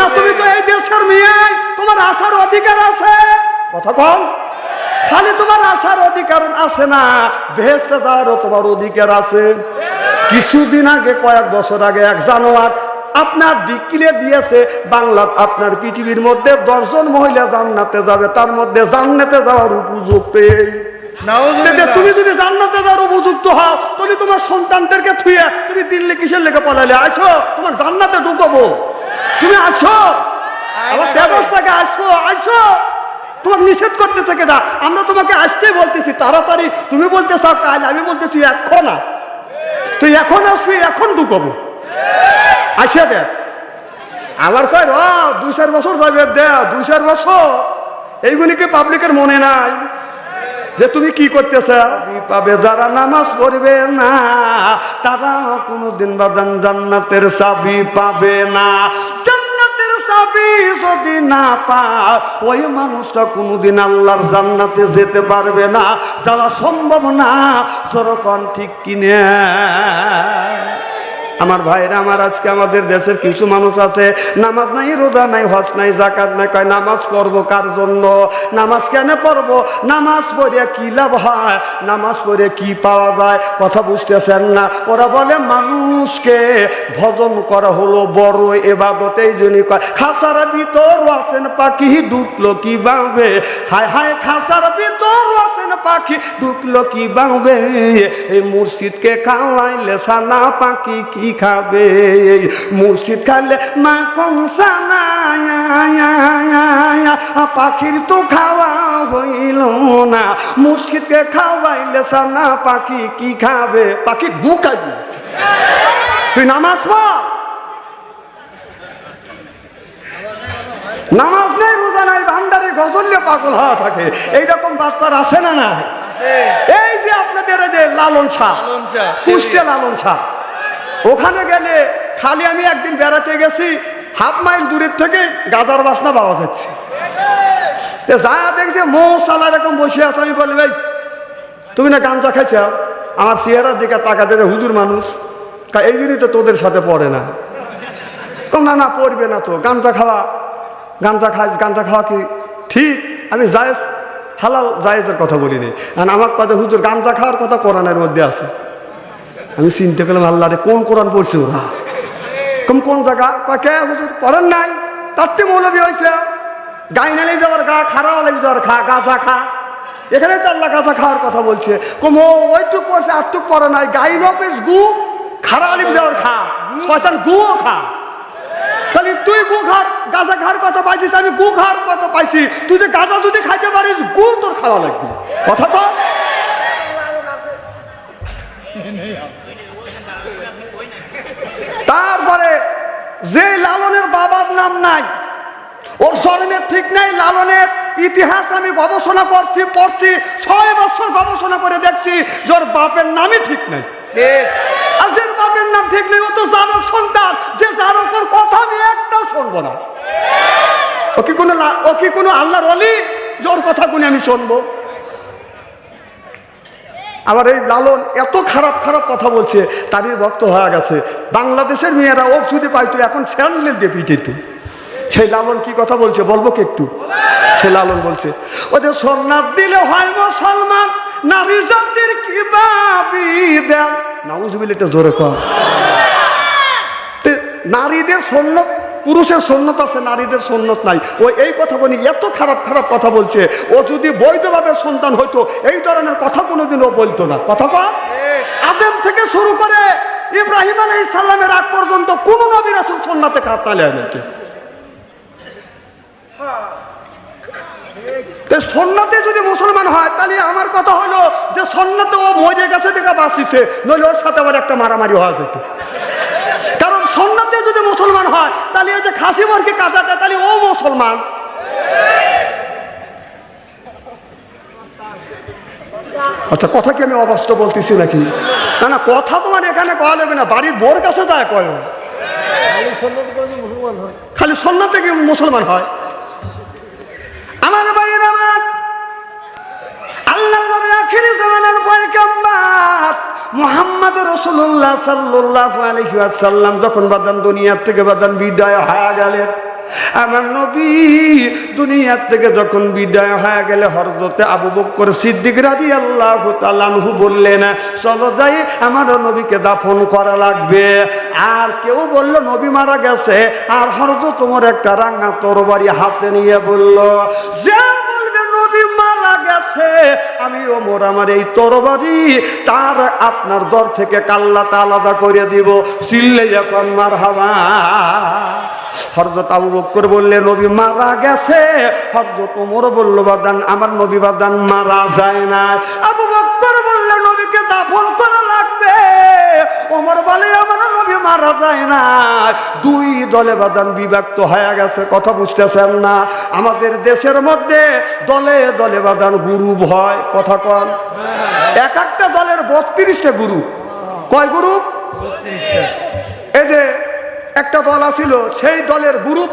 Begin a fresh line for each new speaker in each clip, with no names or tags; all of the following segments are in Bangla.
না তুমি তো এই দেশের মেয়ে, তোমার আসার অধিকার আছে। কথা কম, খালি তোমার আসার অধিকার আছে না, বেহেশতে যাওয়ারও তোমার অধিকার আছে। কিছুদিন আগে, কয়েক বছর আগে, এক জানোয়ার আপনার ডিক্লে দিয়েছে বাংলা আপনার পৃথিবীর মধ্যে 10 জন মহিলা জান্নাতে যাবে, তার মধ্যে জান্নাতে যাওয়ার উপযুক্ত এই। তুমি যদি জান্নাতে যাওয়ার উপযুক্ত হও, তাহলে তোমার সন্তানদেরকে থুয়ে তুমি দিল্লি কিসের লেগে পালালে? আসো, তোমার জান্নাতে ঢুকাবো। তুমি আসো, আমার তেজস থেকে আসো, আসো। তোমার নিষেধ করতেছে কেনা? আমরা তোমাকে আসতেই বলতেছি তাড়াতাড়ি, তুমি বলতে চাও কাল, আমি বলতেছি এখন না। তুই এখন আসবি, এখন ঢুকাবো। আসিয়া দেখ, আমার কয় 2-4 বছর যাবে, দে 2-4 বছর। এইগুলি কি পাবলিকের মনে নাই যে তুমি কি করতেছ? পাবে যারা নামাজ পড়বে না, তারা কোনোদিন বাদান জান্নাতের চাবি পাবে না। জান্নাতের চাবি যদি না পায়, ওই মানুষটা কোনোদিন আল্লাহর জান্নাতে যেতে পারবে না। যাওয়া সম্ভব না। সরকন ঠিক কিনে আমার ভাইরা আমার, আজকে আমাদের দেশের কিছু মানুষ আছে, নামাজ নাই, রোজা নাই, হজ নাই, যাকাত নাই। কয় নামাজ পড়বো কার জন্য? নামাজ কেন পড়বো? নামাজ পড়ে কি লাভ হয়? নামাজ পড়ে কি পাওয়া যায়? কথা বুঝতেছেন না। ওরা বলে মানুষকে ভজন করা হলো বড় ইবাদত। এই জন্যই কয় খাসার ভিতর আছেন পাখি, ঢুকলো কি বাঁধবে? হায় হায়, খাসার ভিতর আছেন পাখি, ঢুকলো কি বাঁধবে? এই মুর্শিদকে খাওয়াইলে সানা পাখি কি খাবে? মুর্শিদ খাইলে মা কংসানা, পাখির তো খাওয়া হইল না। মুর্শিদকে খাওয়াইলে সানা পাখি কি খাবে? পাখি গু খাবি। তুই নামাজ পড়, নামাজ নেই, রোজা নাই, ভান্ডারে গজল্য পাগল হওয়া থাকে। এইরকম বাচ্চার আছে না? না, এই যে আপনাদের যে লালন শাহ, কুষ্টিয়া লালন শাহ, ওখানে গেলে খালি আমি একদিন বেড়াতে গেছি, 1/2 মাইল দূরের থেকে গাজার বাসনা পাওয়া যাচ্ছে। যা দেখছি মৌসালা এরকম বসে আছে। আমি বলি ভাই তুমি না গাঞ্জা খাইছ? আমার চেহারার দিকে তাকাতে, হুজুর মানুষ, এই জন্যই তো তোদের সাথে পড়ে না। না না, পড়বে না তো। গাঞ্জা খাওয়া, গাঞ্জা খাওয়া কি ঠিক? আমি জায়েজ, হালাল জায়েজের কথা বলিনি। আর আমার কথা হুজুর গাঞ্জা খাওয়ার কথা কোরআনের মধ্যে আছে। আমি চিনতে পেলাম আল্লাহ রে, কোন কোরআন পড়ছে ওরা? কোন জায়গা? কে হুজুর পড়েন নাই? তাতে মৌলবী হয়েছে। গাইনালি যাওয়ার গা, খারাপ লাগি যাওয়ার খা, গাঁজা খা। এখানে তো আল্লাহ গাঁজা খাওয়ার কথা বলছে। কম ওইটুক পড়ছে, আটটুক পড়ে নাই। গাইল বেশ গু, খারাপ আলিম যাওয়ার খা, শয়তান গুও খা। তাহলে তুই গু খার, গাঁজা খাওয়ার কথা পাইছিস, আমি গু খাওয়ার কথা পাইছি। তুই যে গাঁজা যদি খাইতে পারিস, গু তোর খাওয়া লাগবে। কথা তো তারপরে যে লালনের বাবার নাম নাই, ওর জন্মের ঠিক নাই, লালনের ইতিহাস আমি গবেষণা পড়ছি 6 বছর গবেষণা করে দেখছি, ওর বাপের নামই ঠিক নাই। আর যে বাপের নাম ঠিক নেই, ও তো জারক সন্তান। যে জারকের কথা আমি একটাও শুনবো না। ও কি কোনো আল্লাহর ওলি জোর কথা কোনে আমি শুনবো? আবার এই লালন এত খারাপ খারাপ কথা বলছে, তারই ভক্ত হয়ে গেছে। বাংলাদেশের মেয়েরা ও যদি পাইতো এখন স্যান্ডেল দিয়ে পিটিত। সেই লালন কি কথা বলছে বলবো কি একটু? সেই লালন বলছে, ওদের সোনার দিলে হয় মুসলমান, নারী জাতির কি ভাবি দেন। নাউজুবিল্লাহ, এটা জোরে কর। নারীদের সুন্নত, পুরুষের সুন্নত আছে, নারীদের সুন্নত নাই। ও এই কথা বলি, এত খারাপ খারাপ কথা বলছে। ও যদি বৈধভাবে সন্তান হইতো, এই ধরনের কথা কোনোদিন ও বলতো না। কথা কর। আদম থেকে শুরু করে ইব্রাহিম আলাইহিস সালামের আগ পর্যন্ত কোন নবী রাসূল সুন্নাতে কাজ তালে আনেনকে। সন্ন্যতে যদি মুসলমান হয়, তাহলে আমার কথা হলো যে সন্ন্যতে ও মরে গেছে দেখা বাঁচিছে, নইলে ওর সাথে আবার একটা মারামারি হওয়া যেত। কারণ সন্ন্যতে যদি মুসলমান হয়, তাহলে এই যে খাসি মুরগি কাটাতে, তাহলে ও মুসলমান। আচ্ছা, কথা কি আমি অবাস্তব বলতেছি নাকি? না না, কথা তোমার এখানে কয়া যাবে না, বাড়ির বোর কাছে যায় কয়। খালি সন্ন্যতে কি মুসলমান হয়? আমার ভাইয়ের আমার, আল্লাহর নবী আখিরি জামানার পয়গম্বর মুহাম্মদ রাসূলুল্লাহ সাল্লাল্লাহু আলাইহি ওয়াসাল্লাম যখন বাদান দুনিয়া থেকে বাদান বিদায় হয়ে গেলেন, আমার নবী দুনিয়ার থেকে যখন বিদায় হয়ে গেলে হযরতে আবু বকর সিদ্দিক রাদিয়াল্লাহু তাআলা আনহু বললেন, চলো যাই, আমার নবীকে দাফন করা লাগবে। আর কেউ বলল নবী মারা গেছে, আর হযরত ওমর একটা রাঙা তরবারি হাতে নিয়ে বলল, যে বলবে নবী মারা গেছে, আমি ওমর আমার এই তরবারি তার আপনার দর থেকে কাল্লাটা আলাদা করে দিব। চিল্লাইয়া কোন মারহাবা। হযরত আবু বকর বললে নবী মারা গেছে। হযরত ওমর বলল বাদান আমার নবী বাদান মারা যায় না। আবু বকর বললে নবীকে দাফন করা লাগবে। ওমর বলে আমার নবী মারা যায় না। দুই দলে বাদান বিভক্ত হয়ে গেছে। কথা বুঝতেছেন না? আমাদের দেশের মধ্যে দলে দলে বাদান গ্রুপ হয়। কথা কন, এক একটা দলের 32টা গ্রুপ। কয় গ্রুপ? 32টা। এই যে একটা দল আছিল, সেই দলের গ্রুপ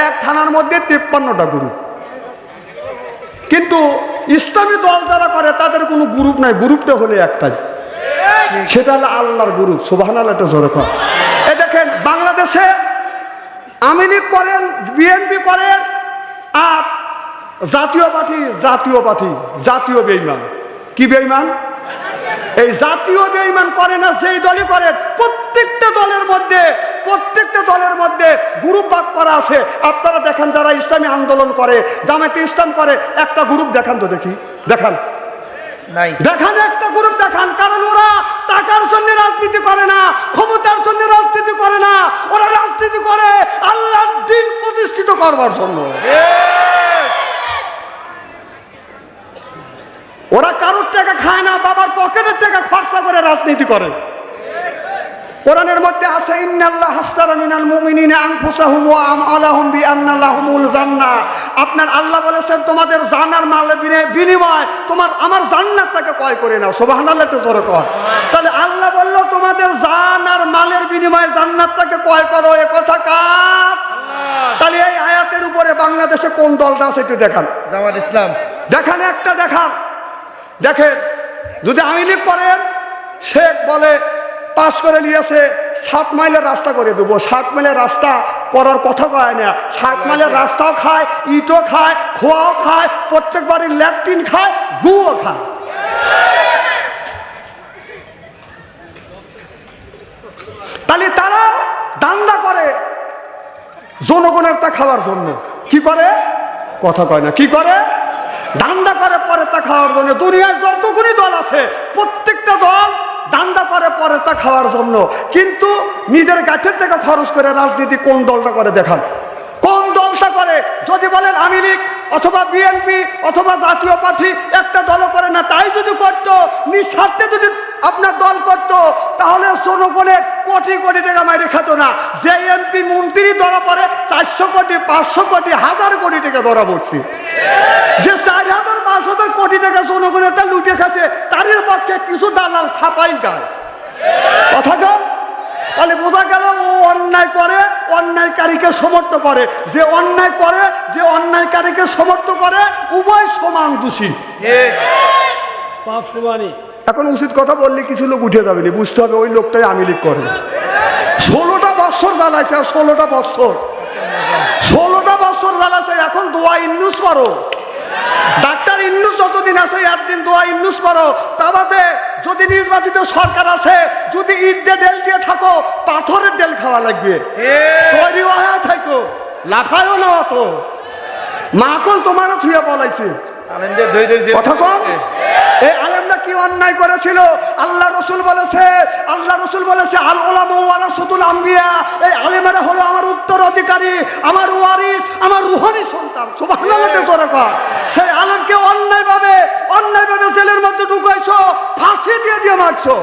এক থানার মধ্যে 53টা গ্রুপ। কিন্তু ইসলামী দল যারা করে তাদের কোনো গ্রুপ নাই, গ্রুপটা হলে একটাই, সেটা হলো আল্লাহর গ্রুপ। সুবহানাল্লাহ, এটা জোরে কর। এই দেখেন বাংলাদেশে আওয়ামী লীগ করেন, বিএনপি করেন, আর জাতীয় পার্টি জাতীয় বেঈমান। কি বেঈমান? এই জাতীয় বেঈমান করে না, সেই দলই করেন। প্রত্যেকটা দলের মধ্যে গ্রুপ ভাগ করা আছে। আপনারা দেখেন যারা ইসলামী আন্দোলন করে, জামায়াতে ইসলাম করে, একটা গ্রুপ দেখান তো দেখি, দেখান নাই, দেখান একটা গ্রুপ দেখান। কারণ ওরা টাকার জন্য রাজনীতি করে না, ক্ষমতার জন্য রাজনীতি করে না, ওরা রাজনীতি করে আল্লাহর দ্বীন প্রতিষ্ঠিত করবার জন্য। ওরা কারোর টাকা খায় না, বাবার পকেটের টাকা খরচা করে রাজনীতি করে। কোরআনের মধ্যে আছে ইন্নাল্লাহ হাসতারা মিনাল মুমিনিনা আনফুসাহুম ওয়া আমওয়ালাহুম বিআন্না লাহুমুল জান্নাহ। আপনার আল্লাহ বলেছেন তোমাদের জান আর মালের বিনিময় তোমার আমার জান্নাতটাকে ক্রয় করে নাও। সুবহানাল্লাহ, একটু জোরে কর। তাহলে আল্লাহ বলল তোমাদের জান আর মালের বিনিময়ে জান্নাতটাকে ক্রয় করো, এ কথা কার? তাহলে এই আয়াতের উপরে বাংলাদেশে কোন দলটা আছে একটু দেখান।
জামাত ইসলাম।
দেখান, একটা দেখান। দেখেন, যদি আওয়ামী লীগ করেন, শেখ বলে পাস করে নিয়েছে 7 মাইলের রাস্তা করে দেবো। 7 মাইলের রাস্তা করার কথা কয় না। 7 মাইলের রাস্তাও খায়, ইটও খায়, খোয়াও খায়, প্রত্যেক বাড়ির ল্যাট্রিন খায়, গুও খায়। তাহলে তারা দান্দা করে জনগণের তা খাওয়ার জন্য। কি করে? কথা কয় না। কি করে? দান্দা করে পরে তা খাওয়ার জন্য। দুনিয়ার যতগুলি দল আছে প্রত্যেকটা দল দান্দা করে পরে তা খাওয়ার জন্য। কিন্তু নিজের গাছের থেকে খরচ করে রাজনীতি কোন দলটা করে দেখান, কোন দলটা করে? যদি বলেন আওয়ামী লীগ অথবা বিএনপি অথবা জাতীয় পার্টি, একটা দল করে না। তাই যদি করতো, নিঃস্বার্থে যদি আপনার দল করতো, তাহলে জনগণের কোটি কোটি টাকা মাইরে খেত না। যে এমপি মন্ত্রী ধরা পড়ে 400 কোটি 500 কোটি 1000 কোটি টাকা ধরা পড়ছে। যে 4000-5000 কোটি টাকা জনগণের তা লুটে খাচ্ছে, তারই পক্ষে কিছু দালাল ছাপাই গায়। কথা কম। তাহলে বোঝা গেল ও অন্যায় করে, অন্যায়কারীকে সমর্থন করে। যে অন্যায় করে, যে অন্যায়কারীকে সমর্থন করে, উভয় সমান দোষী। এখন উচিত কথা বললে কিছু লোক উঠে যাবে না, বুঝতে হবে ওই লোকটাই আওয়ামী লীগ করে। 16টা বছর জ্বালাইছে, 16টা বছর জ্বালাইছে। এখন দোয়া ইন্নুস করো, ডাক্তার ইন্নুস যতদিন আছে একদিন দোয়া ইন্নুস করো। তা বাদে যদি নির্বাচিত সরকার আছে, যদি ইট দিয়ে ডেল দিয়ে থাকো, পাথরের ডেল খাওয়া লাগবে। তৈরি হয়ে থাকো, লাফায়ও না অত। মাকল তোমারও থুয়ে বলাইছে। কথা কম। এই আলেমরা কি অন্যায় করেছিল? আল্লাহ রসুল বলেছে আল উলামা ওয়ারাসাতুল আম্বিয়া। এই আলেমেরা হলো আমার উত্তরাধিকারী, আমার ওয়ারিস, আমার রুহানি সন্তান। সুবহানাল্লাহ, জোরে কর। সেই আলেমকে অন্যায়ভাবে জেলের মধ্যে ঢুকাইছো, ফাঁসি দিয়ে মারছো।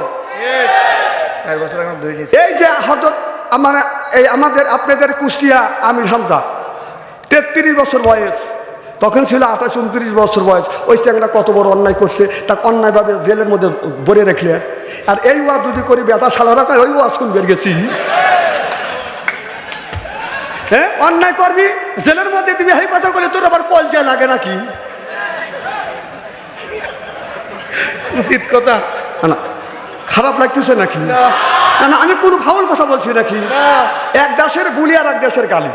এই যে হযরত আমাদের আপনাদের কুষ্টিয়া আমির হামজা 33 বছর বয়স, তখন ছিল 28-29 বছর বয়স। ওই চ্যাংরা কত বড় অন্যায় করছে, তাকে অন্যায়ভাবে জেলের মধ্যে ভরে রাখলে। আর এই ওয়াজ যদি করি বেতা সালা রাখায়, ওই ওয়াজ শুনবে গেছি। হ্যাঁ, অন্যায় করবি জেলের মধ্যে দিবি, এই কথা করে তোর আবার কলজা লাগে নাকি?
উচিত কথা
না, খারাপ লাগতেছে নাকি? না, আমি কোনো ফাউল কথা বলছি নাকি? এক দেশের বুলি আর এক দেশের গালি।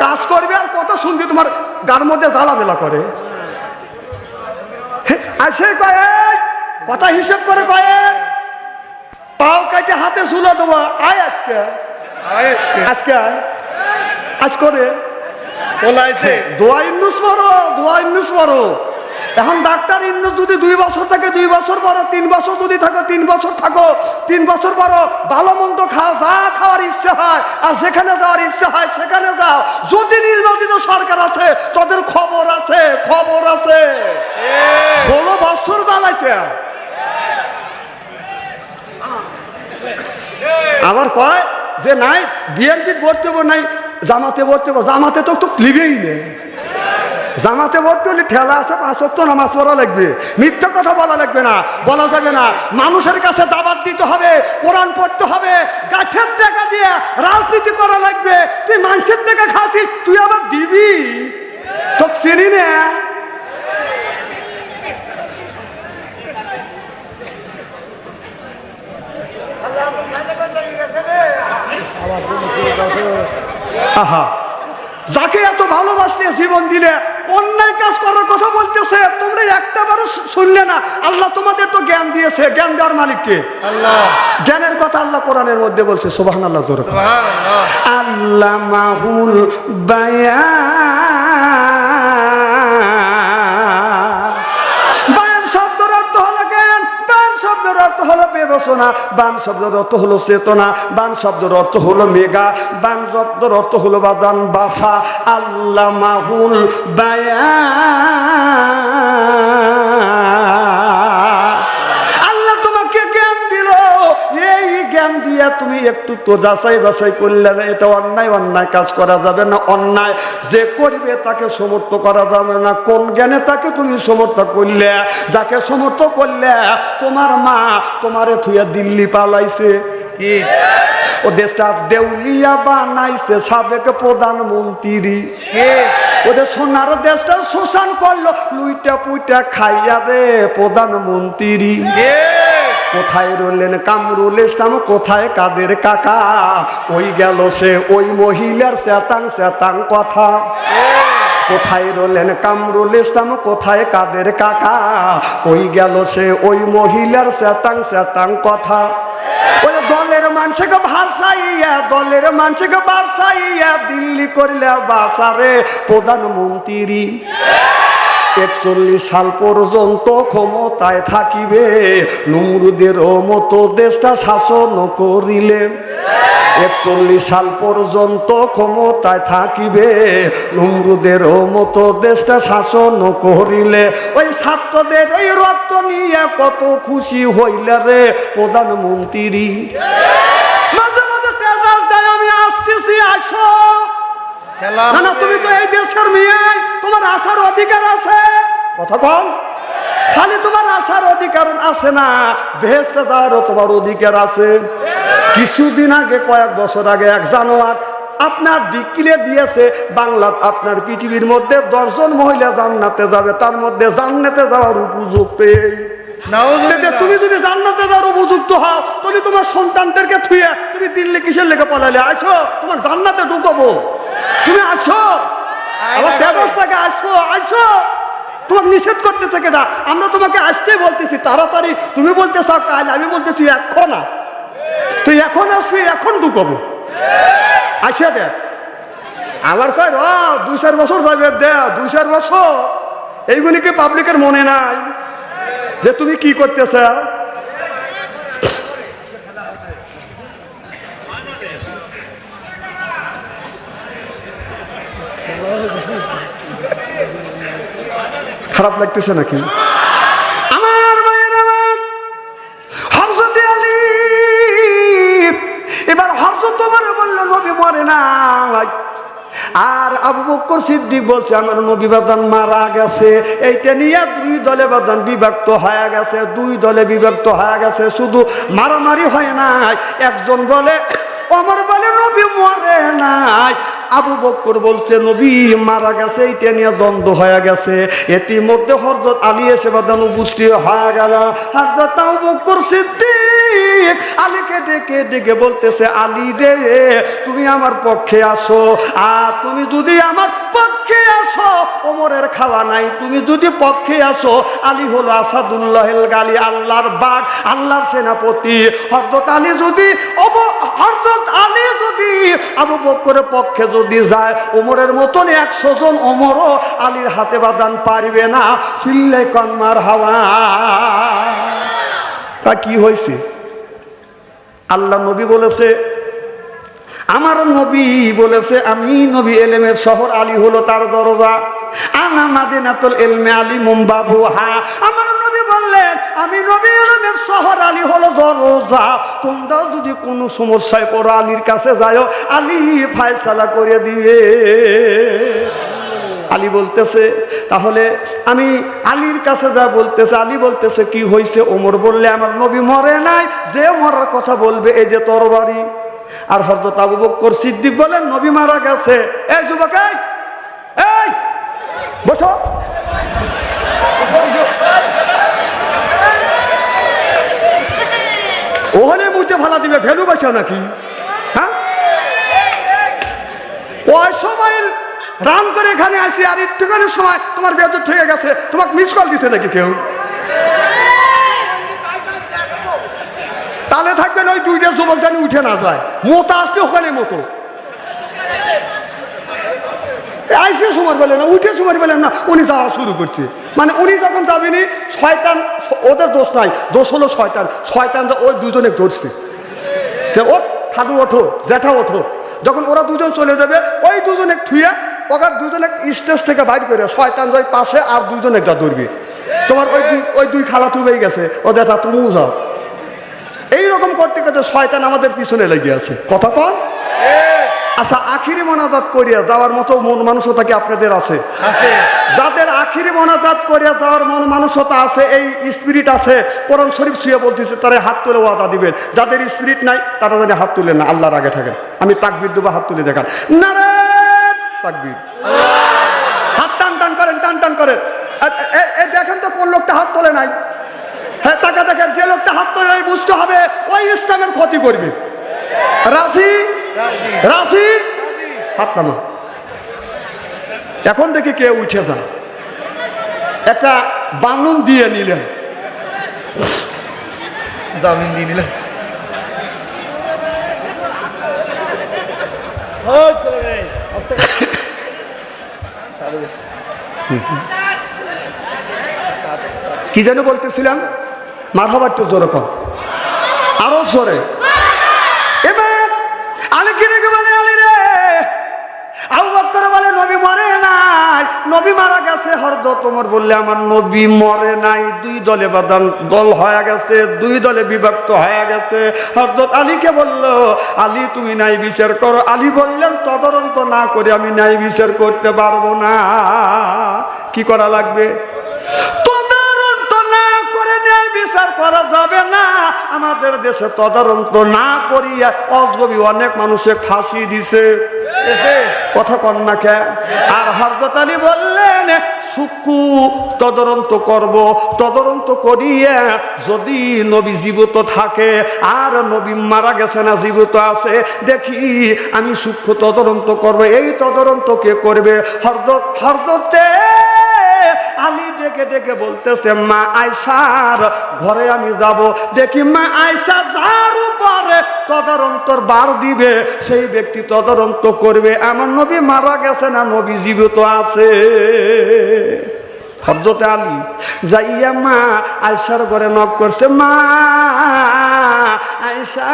কাজ করবে আর কথা শুনবি, তোমার গার মধ্যে জ্বালাবেলা করে। আসে কয়ে কথা হিসেব করে কয়ে পাও কাটে হাতে ঝুলে দেবো, আয় আজকে আজকে আয় আজ করে দোয়া ইন্নুস পড়ো, দোয়া ইন্নুস পড়ো। এখন ডাক্তার ইন্নুস যদি 2 বছর থাকে 2 বছর পড়ো, 3 বছর যদি থাকো 3 বছর থাকো, 3 বছর পড়ো। ভালো মন্দ খাও, যা খাওয়ার ইচ্ছে হয় আর যেখানে যাওয়ার ইচ্ছে হয় সেখানে যাও। যদি নির্বাচিত সরকার আছে তাদের খবর আছে, খবর আছে। 16 বছর জ্বালাইছে। আবার কয় যে নাই বিএনপি ভর্তি হবো, নাই জামাতে ভর্তি হবো। জামাতে তো লিবেই নেই। জামাতে ভর্তি হলে ঠেলা আছে, 5 ওয়াক্ত নামাজ পড়া লাগবে। মিথ্যা কথা বলা লাগবে না, বলা যাবে না। মানুষের কাছে দাওয়াত দিতে হবে, কোরআন পড়তে হবে। গাঠের টাকা দিয়ে রাজনীতি করা লাগবে। তুই মানুষের টাকা খাসিস, তুই আবার দিবি? তো চিনি না। আহা, যাকে এত ভালোবাসলে জীবন দিলে অন্যায় কাজ করার কথা বলতেছে, তোমরা একটা বারও শুনলে না। আল্লাহ তোমাদের তো জ্ঞান দিয়েছে, জ্ঞান দেওয়ার মালিককে আল্লাহ। জ্ঞানের কথা আল্লাহ কোরআনের মধ্যে বলছে, সুবহানাল্লাহ জোরে সুবহানাল্লাহ। আল্লামাহুল বায়ান শব্দের অর্থ হলো জ্ঞান, বান শব্দের অর্থ হলো বিবেচনা, বান শব্দের অর্থ হলো চেতনা, বান শব্দের অর্থ হলো মেঘা, বান শব্দের অর্থ হলো বাদান বাসা। আল্লামাহুল বায়ান, আল্লাহ তোমাকে জ্ঞান দিল। এই জ্ঞান দিয়া তুমি একটু তো যাচাই বাছাই করলে না, এটা অন্যায়, অন্যায় কাজ করা যাবে না। অন্যায় যে করবে তাকে সমর্থ করা যাবে না। কোন জ্ঞানে তাকে তুমি সমর্থ করলে? যাকে সমর্থ করলে তোমার মা তোমারে থুইয়া দিল্লি পালাইছে, ও দেশটা দেউলিয়া বানাইছে সাবেক প্রধানমন্ত্রী। ওদের সোনার দেশটা শোষণ করলো, লুইটা পুইটা খাইয়া রে প্রধানমন্ত্রী। কোথায় রইলেন কামরুল ইসলাম, কোথায় কাদের কাকা? ওই গেল সে ওই মহিলার চেতাং চেতাং কথা। কোথায় রইলেন কামরুল ইসলাম, কোথায় কাদের কাকা? ওই গেল সে ওই মহিলার চেতাং চেতাং কথা। ওই দলের মানুষকে ভাসাইয়া, দলের মানুষকে ভাসাইয়া দিল্লি করলে বাসারে প্রধানমন্ত্রী। 41 সাল পর্যন্ত ক্ষমতায় থাকিবে, নমরুদের মতো দেশটা শাসন করিলে। 41 সাল পর্যন্ত ক্ষমতায় থাকিবে, নমরুদের মতো দেশটা শাসন করিলে। ওই ছাত্রদের ওই রক্ত নিয়ে কত খুশি হইলে রে প্রধানমন্ত্রী। মাঝে মাঝে তেজাজ দেয়, আমি আসতেছি, আসো। না না, তুমি তো এই দেশের মেয়ে, তোমার আসার অধিকার আছে। কথা কম, খালি তোমার আসার অধিকার আছে না, বেহেশতে যাওয়ারও তোমার অধিকার আছে। কিছুদিন আগে, কয়েক বছর আগে 1 জানুয়ারি আপনার ডিক্লেয়ার দিয়েছে বাংলা, আপনার পৃথিবীর মধ্যে 10 জন মহিলা জান্নাতে যাবে, তার মধ্যে জান্নাতে যাওয়ার উপযুক্ত এই। তুমি যদি জান্নাতে যাওয়ার উপযুক্ত হও, তুমি তোমার সন্তানদেরকে থুয়ে তুমি দিল্লি কিসের লেগে পালালে? আসো, তোমার জান্নাতে ঢুকাবো। তুমি আসো, আমার তেজস্তাকে আসো, আসো। তোমাকে নিষেধ করতেছে কেনা? আমরা তোমাকে আসতে বলতেছি তাড়াতাড়ি, তুমি বলতে চাও কাল, আমি বলতেছি এখন না। তুই এখন আসবি, এখন ঢুকাবো। আসে দে, আবার কয় 2-4 বছর যাবে, দে 2-4 বছর। এইগুলি কি পাবলিকের মনে নাই যে তুমি কি করতেছ? খারাপ লাগতেছে নাকি? আমার মায়ের, আমার হযরত আলী এবার হযরত ওমর বলল নবী মরে না। আর আবু বকর সিদ্দিক বলছে আমার নবী বাদান মারা গেছে। এইটা নিয়ে 2 দলে বাদান বিভক্ত হয়ে গেছে, 2 দলে বিভক্ত হয়ে গেছে। শুধু মারামারি হয় নাই, একজন বলে ওমর বলে নবী মরে নাই, আবু বকর বলছে নবী মারা গেছে। এইটা নিয়ে দ্বন্দ্ব হয়ে গেছে। ইতিমধ্যে হযরত আলী এসে বাদান উপস্থিত হয়ে গেল। হযরত আবু বকর সিদ্দিক আলীকে ডেকে ডেকে বলতেছে, আলী রে তুমি আমার পক্ষে আসো, আর তুমি যদি আমার পক্ষে আসো ওমরের খাওয়া নাই, তুমি যদি পক্ষে আসো, আলী হলো আসাদুল্লাহিল গালি, আল্লাহর বাগ, আল্লাহর সেনাপতি। হযরত আলী যদি আবু বকরের পক্ষে যদি যায়, ওমরের মতন 100 জন ওমরও আলীর হাতে বাঁধান পারবে না। চিল্লে কন্মার হাওয়া। তা কি হয়েছে? আল্লাহ নবী বলেছে, আমার নবী বলেছে, আমি নবী এলেমের শহর, আলী হলো তার দরজা। আনা মাদিনাতুল ইলমি আলিমুম বাবুহা। আমার নবী বললেন, আমি নবী এলেমের শহর, আলী হলো দরজা। তোমরাও যদি কোনো সমস্যায় পড়ো, আলীর কাছে যাও, আলী ফায়সালা করে দিবে। আলী বলতেছে, তাহলে আমি আলীর কাছে যা বলতেছে, আলী বলতেছে কি হয়েছে? ওমর বললে, আমার নবী মরে নাই, যে মরার কথা বলবে এই যে তরবারি। আর হযরত আবু বকর সিদ্দিক বলেন, নবী মারা গেছে। এই যুবক, এই বসো। ওখানে মুখে ভালা দিবে, ভ্যালু বাঁচা নাকি? হ্যাঁ, ওই সময় রাম করে এখানে আসি, আর একটুখানির সময় তোমার বেজর ঠেকে গেছে, তোমাকে মিস কল দিছে নাকি কেউ? তাহলে থাকবেন ওই দুইটা যুবক জানি উঠে না যায়, মতো আসলে ওখানে মতো আইসে সময় বলে না, উঠে সময় বলেন না, উনি যাওয়া শুরু করছে। মানে উনি যখন যাবেনি, শয়তান, ওদের দোষ নাই, দোষ হলো শয়তান। শয়তান ওই দুজনে ধরছে যে ও ঠাকুর ওঠো, জ্যাঠা ওঠো। যখন ওরা দুজন চলে যাবে, ওই দুজনে থুয়ে ওখানে দুজনে স্টেজ থেকে বাইর করে, শয়তান ওই পাশে আর দুজনে যা ধরবে। তোমার ওই দুই খালা তুবেই গেছে, ও জ্যাঠা তুমিও যাও। এইরকম করতে করতে শয়তান আমাদের পিছনে লেগে আছে। কথা কন? আচ্ছা, আখিরি মোনাজাত করিয়া যাওয়ার মতো মন মানসতা কি আপনাদের আছে? যাদের আখিরি মোনাজাত করিয়া যাওয়ার মন মানসতা আছে, এই স্পিরিট আছে, কোরআন শরীফ ছুঁয়ে বলতেছে, তারা হাত তুলে ওয়াদা দিবেন। যাদের স্পিরিট নাই তারা যদি হাত তুলে না, আল্লাহর আগে থাকেন। আমি তাকবীর দেবো, হাত তুলে দেখান, নারে তাকবীর। হাত টান টান করেন, টান টান করেন। দেখেন তো কোন লোকটা হাত তোলে নাই। হ্যাঁ, টাকা দেখেন, যে লোকটা হাত তোলে নাই বুঝতে হবে ওই ইসলামের ক্ষতি করবে। রাজি? রাজি? হাত নামা। এখন দেখি কে উঠে যায়। একটা বানুন দিয়ে নিলেন,
জামিন দিয়ে নিলেন।
কি যেন বলতেছিলাম? মারহাবার তো জোরে কম, আরো জোরে। এবার আলী কি রেখে বলে, আলী রে, আবু বকর বলে নবী মরে নাই, নবী মারা গেছে। হযরত ওমর বললে, আমার নবী মরে নাই, দুই দলে বাদান দল হয়ে গেছে, দুই দলে বিভক্ত হয়ে গেছে। হযরত আলীকে বলল, আলী তুমি ন্যায় বিচার করো। আলী বললেন, তদন্ত না করে আমি ন্যায় বিচার করতে পারবো না। কি করা লাগবে? তদন্ত না করে ন্যায় বিচার করা যাবে না। আমাদের দেশে তদন্ত না করিয়া অজগবি অনেক মানুষে ফাঁসি দিছে। কথা কন না কে? আর হযরত আলী বললেন, সুকু তদন্ত করব, তদন্ত করিয়া যদি নবী জীবিত থাকে আর নবী মারা গেছে না জীবিত আছে, দেখি আমি সূক্ষ্ম তদন্ত করব। এই তদন্ত কে করবে? হযরতে আলী ডেকে ডেকে বলতেছে, মা আয়েশার ঘরে আমি যাব, দেখি মা আয়েশা যার উপরে তদন্তর বার দিবে সেই ব্যক্তি তদন্ত করবে আমার নবী মারা গেছে না নবী জীবিত আছে। হযরত আলী যাইয়া মা আয়েশার ঘরে নক করছে, মা আয়েশা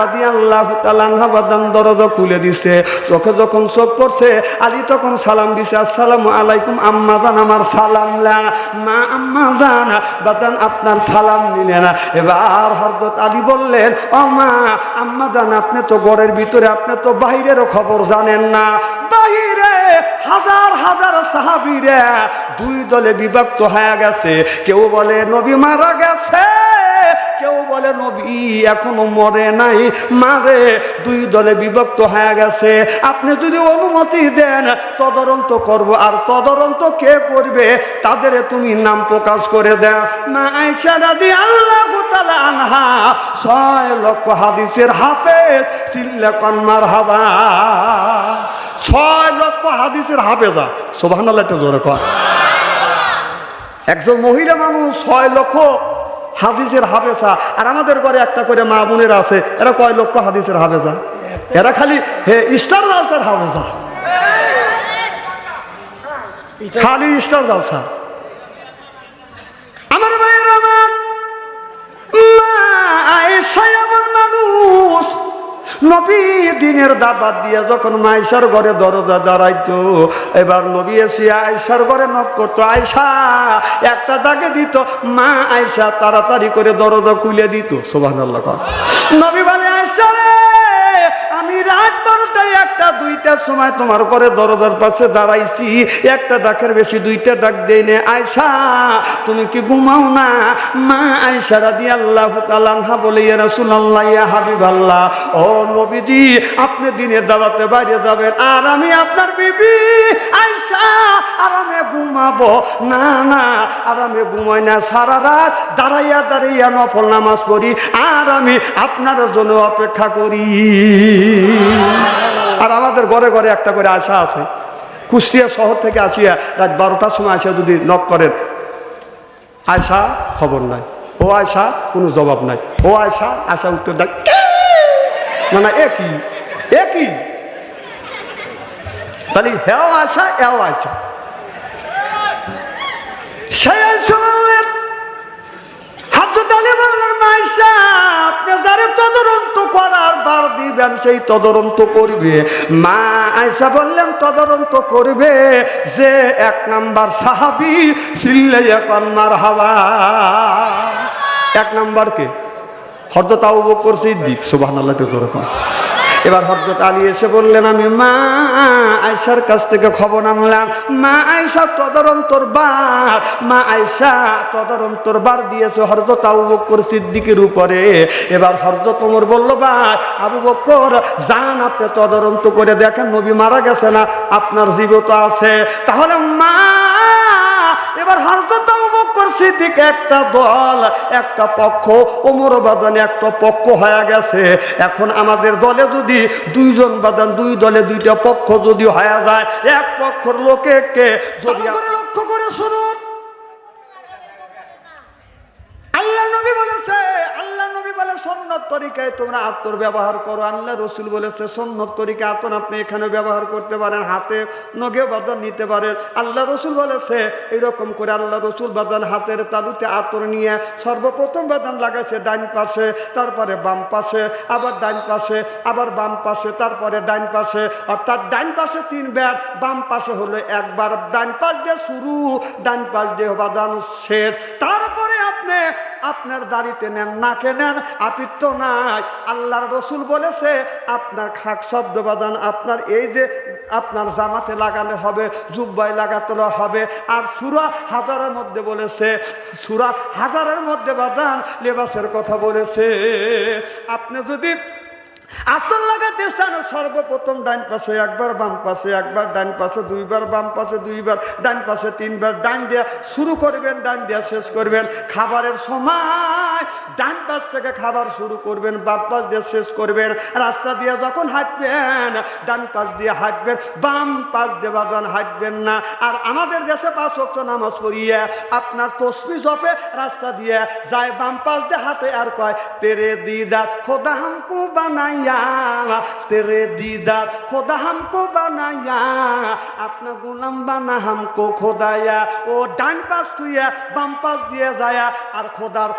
রাদিয়াল্লাহু তাআলা আনহা বাদান দরজা খুলে দিছে। চোখে যখন চোখ পড়ছে, আলী তখন সালাম দিছে, আসসালামু আলাইকুম আম্মা জান, আমার সালাম লা। মা আম্মা জান বাদান আপনার সালাম নিলে না। এবার হযরত আলী বললেন, ও মা আম্মা জান, আপনি তো ঘরের ভিতরে, আপনি তো বাহিরেরও খবর জানেন না। বাহিরে হাজার হাজার সাহাবীরা দুই দলে বিভক্ত হয়ে গেছে। কেউ বলে নবী মারা গেছে, কেউ বলে নবী এখনো মরে নাই, মারে দুই দলে বিভক্ত হয়ে গেছে, আপনি যদি অনুমতি দেন তদন্ত করব। আর তদন্ত কে করবে তাদের তুমি নাম প্রকাশ করে দাও। মা আয়েশা রাদিয়াল্লাহু তাআলা আনহা 6 লক্ষ হাদিসের হাফেজ, চিল্লা কোন মারহাবা। 6 লক্ষ হাদিসের হাফেজা, সুবহানাল্লাহ, একটু জোরে কর। একজন মহিলা মানুষ 6 লক্ষ হাদিসের হাফেজা, আর আমাদের ঘরে একটা করে মা বোনেরা আছে, এরা কয় লক্ষ হাদিসের হাফেজা? এরা খালি স্টার জালসার হাফেজা, খালি স্টার জালসা। আমার ভাইয়ের আমার মা আয়েশা এমন মানুষ, নবী দিনের দাবাত দিয়ে যখন মা আয়েশার ঘরে দরজা দাঁড়াইতো, এবার নবী এসে আয়েশার ঘরে নক করতো, আয়েশা একটা ডাকে দিত, মা আয়েশা তাড়াতাড়ি করে দরজা খুলে দিত। সুবহানাল্লাহ। নবী বলে, আয়েশা রে, আমি রাত 12টায় 1টা 2টার সময় তোমার ঘরে দরজার পাশে দাঁড়াইছি, একটা ডাকের বেশি 2টা ডাক দেই না। আয়েশা তুমি কি ঘুমাও না? মা আয়েশা রাদিয়াল্লাহু তাআলা আনহা বলে, ইয়া রাসূলুল্লাহ, ইয়া হাবিবাল্লাহ, ও নবীজি আপনি দিনের দাওয়াতে বাইরে যাবেন, আর আমি আপনার বিবি আয়েশা আরামে ঘুমাবো। না না, আরামে ঘুমাই না, সারা রাত দাঁড়াইয়া দাঁড়াইয়া নফল নামাজ পড়ি, আর আমি আপনার জন্য অপেক্ষা করি। আর আমাদের ঘরে ঘরে একটা করে আশা আছে, কুষ্টিয়া শহর থেকে আসিয়া রাত 12টার সময় আসিয়া যদি নক করেন, আয়সা খবর নাই, ও আয়সা কোনো জবাব নাই, ও আয়সা আশা উত্তর দেয় না না, একই একই। তাহলে হেও আশা এও আয়সা। সেই আয়সা বললেন, হযরত আলী বললেন, মা আয়েশা আপনি যারে তদন্ত করার বার দিবেন সেই তদন্ত করবে। মা আয়েশা বললেন, তদন্ত করবে যে 1 নাম্বার সাহাবী, চিল্লাইয়া কোন মারহাবা। 1 নাম্বার কে? হযরত আবু বকর সিদ্দিক। সুবহানাল্লাহ, একটু জোরে কর। এবার হযরত আলী এসে বললেন, আমি মা আয়েশার কাছ থেকে খবর আনলাম, মা আয়েশা তদন্তর বার, মা আয়েশা তদন্তর বার দিয়েছে হযরত আবু বকর সিদ্দিকের উপরে। এবার হযরত ওমর বলল, ভাই আবু বকর যান আপনি তদন্ত করে দেখেন নবী মারা গেছে না আপনার জীবিত আছে। তাহলে মা এবার হযরত আবু বকর সিদ্দিক একটা দল একটা পক্ষ, ওমর বাদান একটা পক্ষ হয়ে গেছে। এখন আমাদের দলে যদি 2 জন বাদান, 2 দলে 2টা পক্ষ যদি হয়ে যায়, এক পক্ষের লোকে যদি লক্ষ্য করে শুনুন, আল্লাহ নবী বলেছে, আল্লাহ নবী বলে সুন্নাত তরিকায় তোমরা আতর ব্যবহার করো। আল্লাহ রাসূল বলেছে সুন্নাত তরিকা আতর আপনি এখানে ব্যবহার করতে পারেন, হাতে নখে বাঁধন নিতে পারেন। আল্লাহ রাসূল বলেছে এরকম করে আল্লাহ রাসূল বাঁধন হাতের তালুতে আতর নিয়ে সর্বপ্রথম বাঁধন লাগাইছে ডান পাশে, তারপরে বাম পাশে, আবার ডান পাশে, আবার বাম পাশে, তারপরে ডান পাশে, অর্থাৎ ডান পাশে 3 বার, বাম পাশে হলো 1 বার। ডান পাশ দিয়ে শুরু, ডান পাশ দিয়ে বাঁধন শেষ। তারপরে আপনি আপনার দাড়িতে নেন, নাকে নেন, আপিত্ত নাই। আল্লাহর রাসূল বলেছে আপনার খাক শব্দ বাদান আপনার এই যে আপনার জামাতে লাগালে হবে, জুব্বায় লাগাতে হবে। আর সূরা হাজারের মধ্যে বলেছে, সূরা হাজারের মধ্যে বাদান লেবাসের কথা বলেছে। আপনি যদি আতর লাগাতে চান সর্বপ্রথম ডান পাশে 1 বার, বাম পাশে 1 বার, ডান পাশে 2 বার, বাম পাশে 2 বার, ডান পাশে 3 বার। ডান দিয়ে শুরু করবেন, ডান দিয়ে শেষ করবেন। খাবারের সময় ডান পাশ থেকে খাবার শুরু করবেন, বাম পাশ দিয়ে শেষ করবেন। রাস্তা দিয়ে যখন হাঁটবেন ডান পাশ দিয়ে হাঁটবেন, বাম পাশ দিয়ে বাদান হাঁটবেন না। আর আমাদের দেশে 5 ওয়াক্ত নামাজ পড়িয়ে আপনার তসবিহ জপে রাস্তা দিয়ে যায়, বাম পাশ দিয়ে হাঁটে আর কয় তেরে দিদার খোদা হামকো বানাই, तेरे दीदार खुदा हमको बनाया, अपना गुलाम बना हमको खुदाया। ও ডান পাশ তুইয়া বাম পাশ দিয়ে যায় আর খোদার